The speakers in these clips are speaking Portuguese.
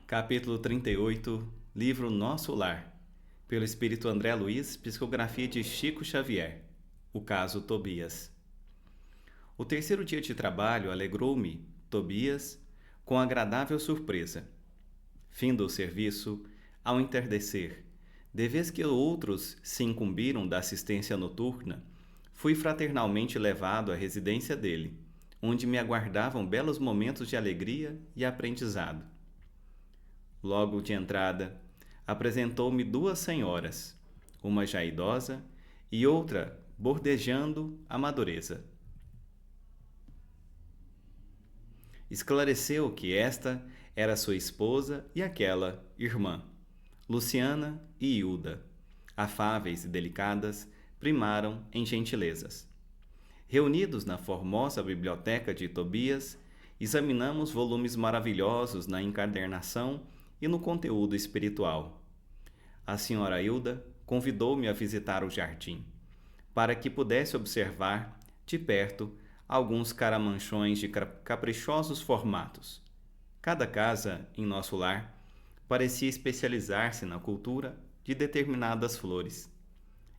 Capítulo 38, Livro Nosso Lar, pelo Espírito André Luiz, psicografia de Chico Xavier. O caso Tobias. O terceiro dia de trabalho alegrou-me, Tobias, com agradável surpresa. Findo o serviço, ao entardecer, de vez que outros se incumbiram da assistência noturna, fui fraternalmente levado à residência dele, onde me aguardavam belos momentos de alegria e aprendizado. Logo de entrada, apresentou-me duas senhoras, uma já idosa e outra bordejando a madureza. Esclareceu que esta era sua esposa e aquela irmã, Luciana e Hilda. Afáveis e delicadas, primaram em gentilezas. Reunidos na formosa biblioteca de Tobias, examinamos volumes maravilhosos na encadernação e no conteúdo espiritual. A senhora Hilda convidou-me a visitar o jardim, para que pudesse observar, de perto, alguns caramanchões de caprichosos formatos. Cada casa, em nosso lar, parecia especializar-se na cultura de determinadas flores.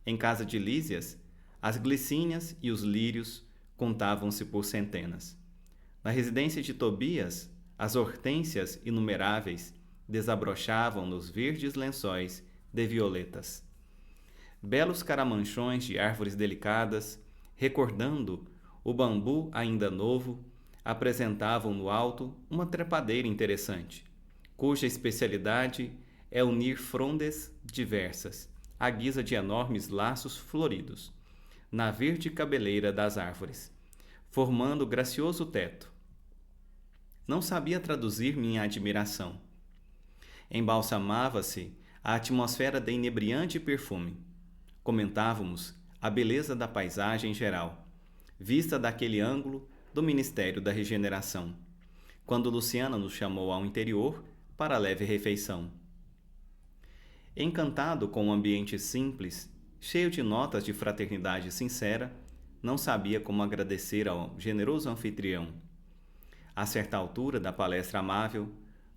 Em casa de Lísias, as glicínias e os lírios contavam-se por centenas. Na residência de Tobias, as hortênsias inumeráveis desabrochavam nos verdes lençóis de violetas. Belos caramanchões de árvores delicadas, recordando o bambu ainda novo, apresentavam no alto uma trepadeira interessante, cuja especialidade é unir frondes diversas, à guisa de enormes laços floridos, na verde cabeleira das árvores, formando gracioso teto. Não sabia traduzir minha admiração. Embalsamava-se a atmosfera de inebriante perfume. Comentávamos a beleza da paisagem geral, vista daquele ângulo do Ministério da Regeneração, quando Luciana nos chamou ao interior para a leve refeição. Encantado com um ambiente simples, cheio de notas de fraternidade sincera, não sabia como agradecer ao generoso anfitrião. A certa altura da palestra amável,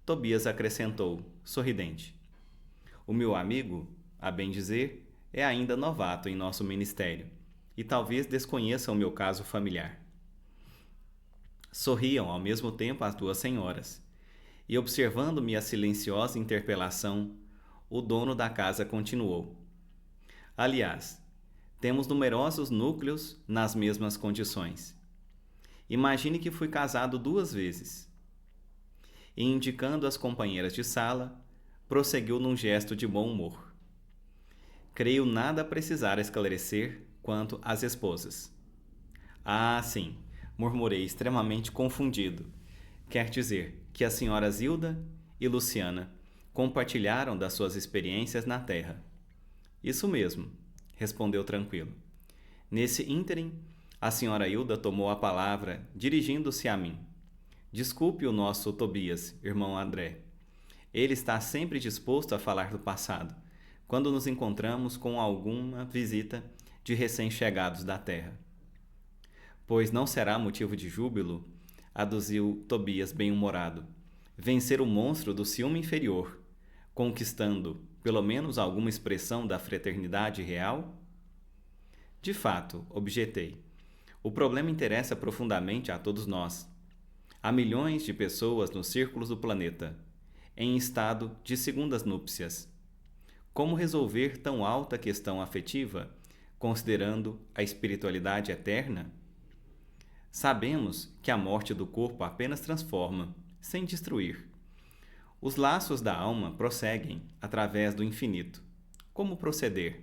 Tobias acrescentou, sorridente: "O meu amigo, a bem dizer, é ainda novato em nosso ministério e talvez desconheça o meu caso familiar." Sorriam ao mesmo tempo as duas senhoras, e observando-me a silenciosa interpelação, o dono da casa continuou: "Aliás, temos numerosos núcleos nas mesmas condições. Imagine que fui casado 2 vezes." E indicando as companheiras de sala, prosseguiu num gesto de bom humor: "Creio nada precisar esclarecer quanto às esposas." "Ah, sim," murmurei extremamente confundido. "Quer dizer que as senhoras Hilda e Luciana compartilharam das suas experiências na terra." "Isso mesmo," respondeu tranquilo. Nesse ínterim, a senhora Hilda tomou a palavra, dirigindo-se a mim: "Desculpe o nosso Tobias, irmão André. Ele está sempre disposto a falar do passado, quando nos encontramos com alguma visita de recém-chegados da terra." "Pois não será motivo de júbilo," aduziu Tobias bem-humorado, "vencer o monstro do ciúme inferior, conquistando, pelo menos, alguma expressão da fraternidade real?" "De fato," objetei, "o problema interessa profundamente a todos nós. Há milhões de pessoas nos círculos do planeta, em estado de segundas núpcias. Como resolver tão alta questão afetiva, considerando a espiritualidade eterna? Sabemos que a morte do corpo apenas transforma, sem destruir. Os laços da alma prosseguem através do infinito. Como proceder?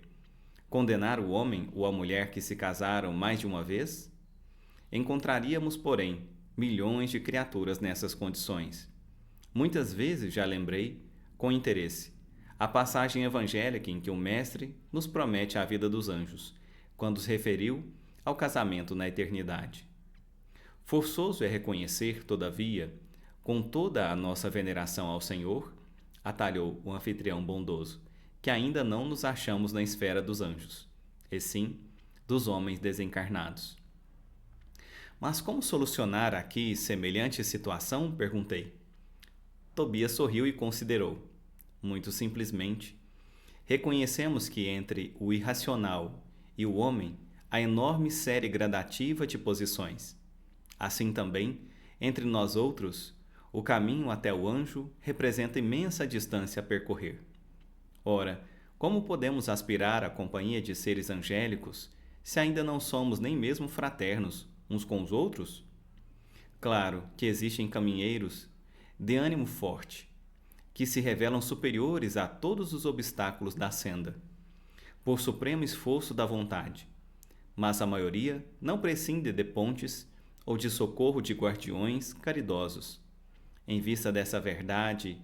Condenar o homem ou a mulher que se casaram mais de uma vez? Encontraríamos, porém, milhões de criaturas nessas condições. Muitas vezes já lembrei, com interesse, a passagem evangélica em que o Mestre nos promete a vida dos anjos, quando se referiu ao casamento na eternidade. Forçoso é reconhecer, todavia, com toda a nossa veneração ao Senhor, atalhou o anfitrião bondoso, que ainda não nos achamos na esfera dos anjos, e sim dos homens desencarnados. "Mas como solucionar aqui semelhante situação?" perguntei. Tobias sorriu e considerou. Muito simplesmente, reconhecemos que entre o irracional e o homem há enorme série gradativa de posições. Assim também, entre nós outros, o caminho até o anjo representa imensa distância a percorrer. Ora, como podemos aspirar à companhia de seres angélicos se ainda não somos nem mesmo fraternos uns com os outros? Claro que existem caminheiros de ânimo forte, que se revelam superiores a todos os obstáculos da senda, por supremo esforço da vontade, mas a maioria não prescinde de pontes ou de socorro de guardiões caridosos. Em vista dessa verdade,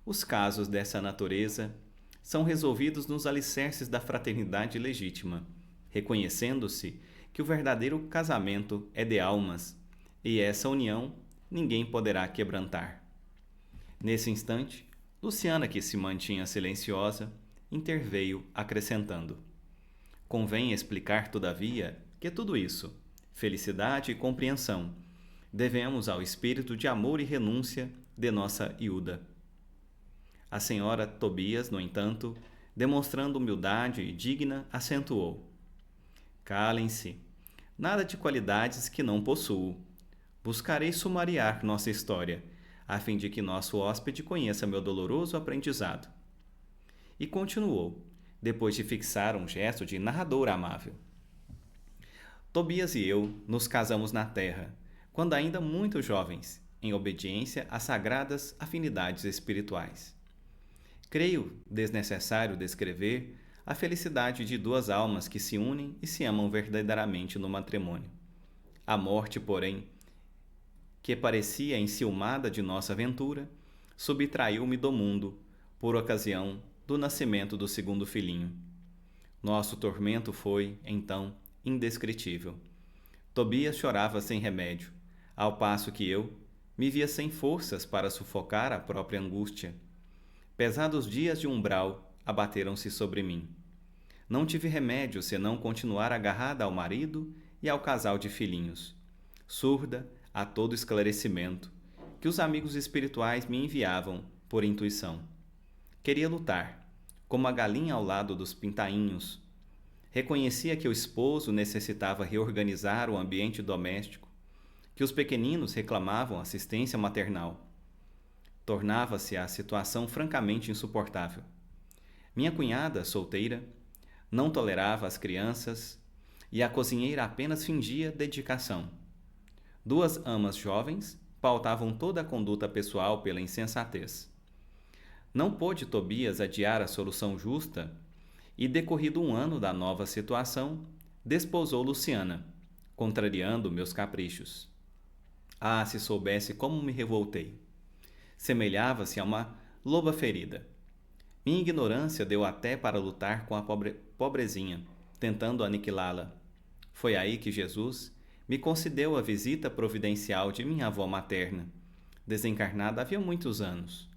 os casos dessa natureza são resolvidos nos alicerces da fraternidade legítima, reconhecendo-se que o verdadeiro casamento é de almas, e essa união ninguém poderá quebrantar. Nesse instante, Luciana, que se mantinha silenciosa, interveio, acrescentando: convém explicar, todavia, que tudo isso, felicidade e compreensão, devemos ao espírito de amor e renúncia de nossa Hilda. A senhora Tobias, no entanto, demonstrando humildade digna, acentuou: calem-se. Nada de qualidades que não possuo. Buscarei sumariar nossa história, a fim de que nosso hóspede conheça meu doloroso aprendizado. E continuou, depois de fixar um gesto de narrador amável. Tobias e eu nos casamos na terra, quando ainda muito jovens, em obediência às sagradas afinidades espirituais. Creio desnecessário descrever a felicidade de duas almas que se unem e se amam verdadeiramente no matrimônio. A morte, porém, que parecia enciumada de nossa aventura, subtraiu-me do mundo por ocasião do nascimento do segundo filhinho. Nosso tormento foi, então, indescritível. Tobias chorava sem remédio, ao passo que eu me via sem forças para sufocar a própria angústia. Pesados dias de umbral abateram-se sobre mim. Não tive remédio senão continuar agarrada ao marido e ao casal de filhinhos, surda a todo esclarecimento que os amigos espirituais me enviavam por intuição. Queria lutar, como a galinha ao lado dos pintainhos. Reconhecia que o esposo necessitava reorganizar o ambiente doméstico, que os pequeninos reclamavam assistência maternal. Tornava-se a situação francamente insuportável. Minha cunhada, solteira, não tolerava as crianças e a cozinheira apenas fingia dedicação. Duas amas jovens pautavam toda a conduta pessoal pela insensatez. Não pôde Tobias adiar a solução justa e, decorrido um ano da nova situação, desposou Luciana, contrariando meus caprichos. Ah, se soubesse como me revoltei! Semelhava-se a uma loba ferida. Minha ignorância deu até para lutar com a pobrezinha, tentando aniquilá-la. Foi aí que Jesus me concedeu a visita providencial de minha avó materna, desencarnada havia muitos anos.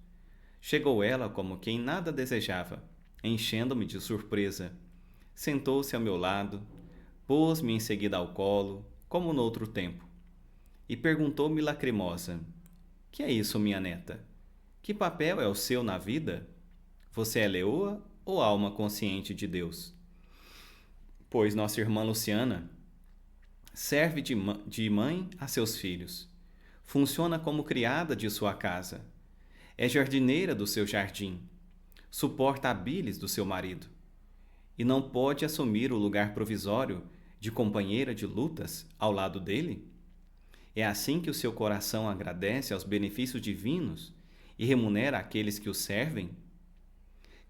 Chegou ela como quem nada desejava, enchendo-me de surpresa. Sentou-se ao meu lado, pôs-me em seguida ao colo, como noutro tempo, e perguntou-me lacrimosa: que é isso, minha neta? Que papel é o seu na vida? Você é leoa ou alma consciente de Deus? Pois nossa irmã Luciana serve de mãe a seus filhos, funciona como criada de sua casa, é jardineira do seu jardim, suporta a bilis do seu marido, e não pode assumir o lugar provisório de companheira de lutas ao lado dele? É assim que o seu coração agradece aos benefícios divinos e remunera aqueles que o servem?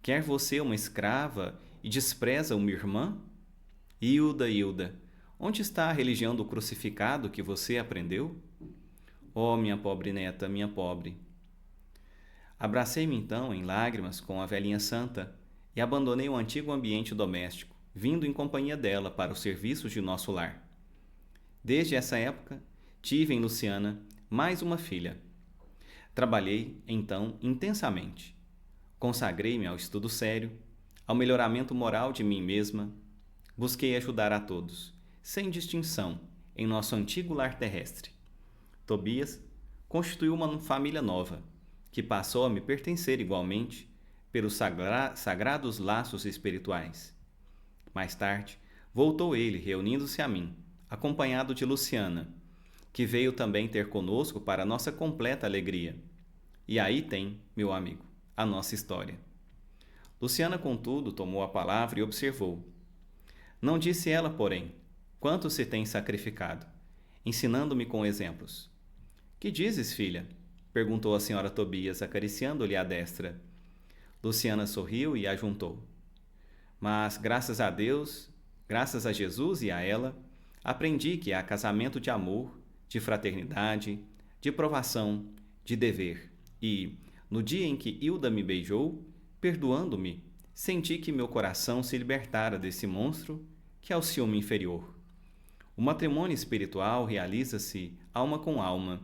Quer você uma escrava e despreza uma irmã? Hilda, Hilda, onde está a religião do crucificado que você aprendeu? Oh, minha pobre neta, minha pobre! Abracei-me então em lágrimas com a velhinha santa e abandonei o antigo ambiente doméstico, vindo em companhia dela para os serviços de nosso lar. Desde essa época, tive em Luciana mais uma filha. Trabalhei, então, intensamente. Consagrei-me ao estudo sério, ao melhoramento moral de mim mesma. Busquei ajudar a todos, sem distinção, em nosso antigo lar terrestre. Tobias constituiu uma família nova, que passou a me pertencer igualmente pelos sagrados laços espirituais. Mais tarde, voltou ele, reunindo-se a mim, acompanhado de Luciana, que veio também ter conosco para nossa completa alegria. E aí tem, meu amigo, a nossa história. Luciana, contudo, tomou a palavra e observou. Não disse ela, porém, quanto se tem sacrificado, ensinando-me com exemplos. Que dizes, filha? Perguntou a senhora Tobias, acariciando-lhe a destra. Luciana sorriu e ajuntou. Mas, graças a Deus, graças a Jesus e a ela, aprendi que há casamento de amor, de fraternidade, de provação, de dever. E, no dia em que Hilda me beijou, perdoando-me, senti que meu coração se libertara desse monstro que é o ciúme inferior. O matrimônio espiritual realiza-se alma com alma,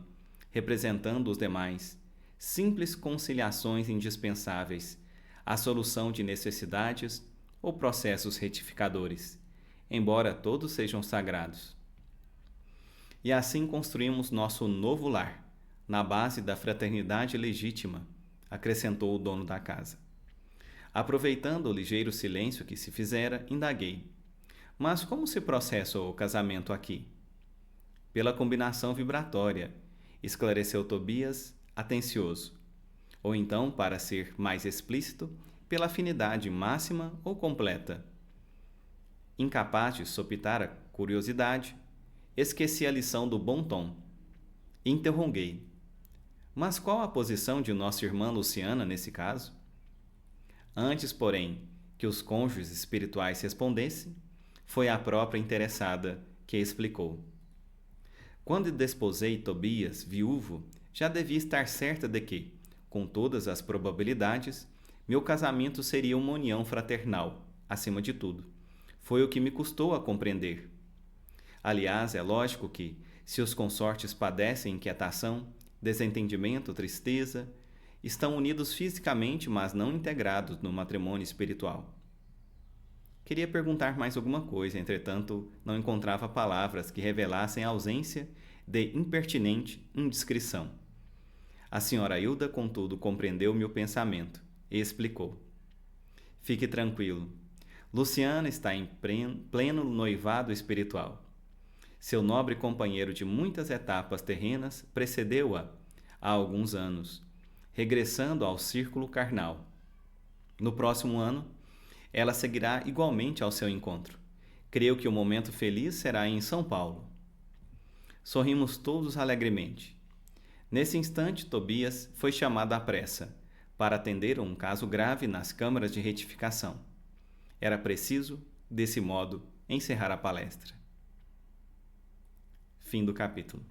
representando os demais, simples conciliações indispensáveis, a solução de necessidades ou processos retificadores, embora todos sejam sagrados. E assim construímos nosso novo lar, na base da fraternidade legítima, acrescentou o dono da casa. Aproveitando o ligeiro silêncio que se fizera, indaguei. Mas como se processa o casamento aqui? Pela combinação vibratória, esclareceu Tobias, atencioso. Ou então, para ser mais explícito, pela afinidade máxima ou completa. Incapaz de sopitar a curiosidade, esqueci a lição do bom tom. Interroguei. Mas qual a posição de nossa irmã Luciana nesse caso? Antes, porém, que os cônjuges espirituais respondessem, foi a própria interessada que explicou. Quando desposei Tobias, viúvo, já devia estar certa de que, com todas as probabilidades, meu casamento seria uma união fraternal, acima de tudo. Foi o que me custou a compreender. Aliás, é lógico que, se os consortes padecem inquietação, desentendimento, tristeza, estão unidos fisicamente, mas não integrados no matrimônio espiritual. Queria perguntar mais alguma coisa, entretanto, não encontrava palavras que revelassem a ausência de impertinente indiscrição. A senhora Hilda, contudo, compreendeu meu pensamento e explicou. Fique tranquilo. Luciana está em pleno noivado espiritual. Seu nobre companheiro de muitas etapas terrenas precedeu-a há alguns anos, regressando ao círculo carnal. No próximo ano, ela seguirá igualmente ao seu encontro. Creio que o momento feliz será em São Paulo. Sorrimos todos alegremente. Nesse instante, Tobias foi chamado à pressa para atender a um caso grave nas câmaras de retificação. Era preciso, desse modo, encerrar a palestra. Fim do capítulo.